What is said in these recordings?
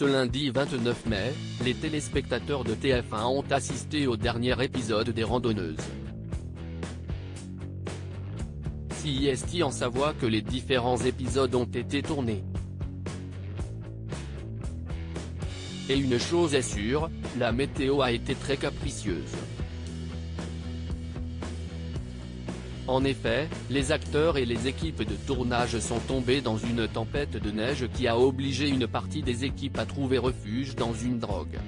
Ce lundi 29 mai, les téléspectateurs de TF1 ont assisté au dernier épisode des Randonneuses. CIST en Savoie que les différents épisodes ont été tournés. Et une chose est sûre, la météo a été très capricieuse. En effet, les acteurs et les équipes de tournage sont tombés dans une tempête de neige qui a obligé une partie des équipes à trouver refuge dans une drogue.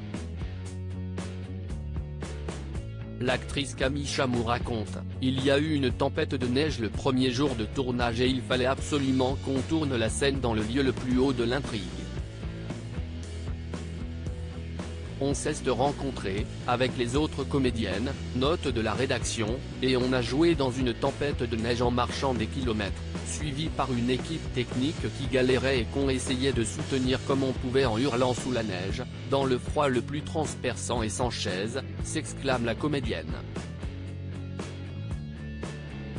L'actrice Camille Chamou raconte, « Il y a eu une tempête de neige le premier jour de tournage et il fallait absolument qu'on tourne la scène dans le lieu le plus haut de l'intrigue. On s'est rencontré, avec les autres comédiennes, note de la rédaction, et on a joué dans une tempête de neige en marchant des kilomètres, suivi par une équipe technique qui galérait et qu'on essayait de soutenir comme on pouvait en hurlant sous la neige, dans le froid le plus transperçant et sans chaise », s'exclame la comédienne.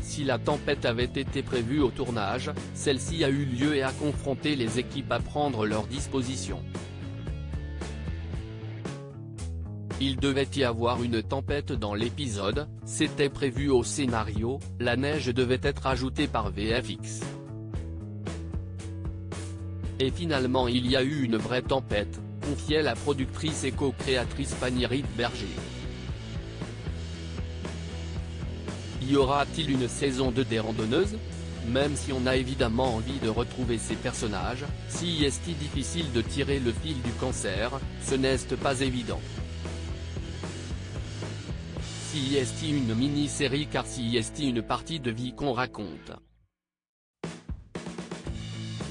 Si la tempête avait été prévue au tournage, celle-ci a eu lieu et a confronté les équipes à prendre leurs dispositions. Il devait y avoir une tempête dans l'épisode, c'était prévu au scénario, la neige devait être ajoutée par VFX. Et finalement il y a eu une vraie tempête, confiait la productrice et co-créatrice Fanny Riedberger. Y aura-t-il une saison 2 des Randonneuses ? Même si on a évidemment envie de retrouver ces personnages, si est difficile de tirer le fil du cancer, ce n'est pas évident. CIST une mini-série car CIST une partie de vie qu'on raconte.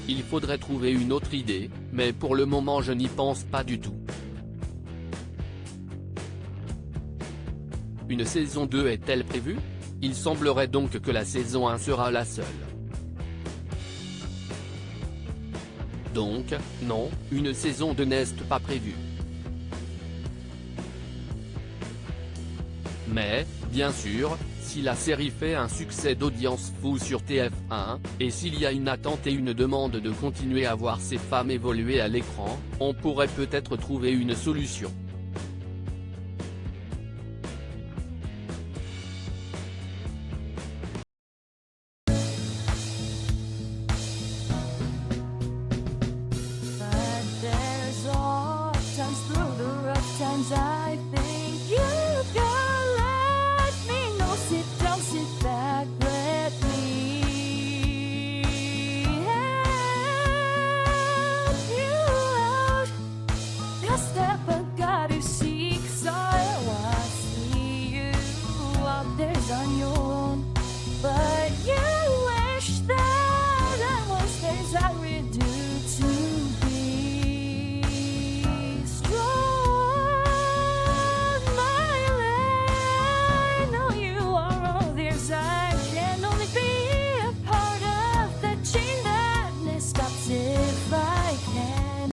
Il faudrait trouver une autre idée, mais pour le moment je n'y pense pas du tout. Une saison 2 est-elle prévue ? Il semblerait donc que la saison 1 sera la seule. Donc, non, une saison 2 n'est pas prévue. Mais, bien sûr, si la série fait un succès d'audience fou sur TF1, et s'il y a une attente et une demande de continuer à voir ces femmes évoluer à l'écran, on pourrait peut-être trouver une solution.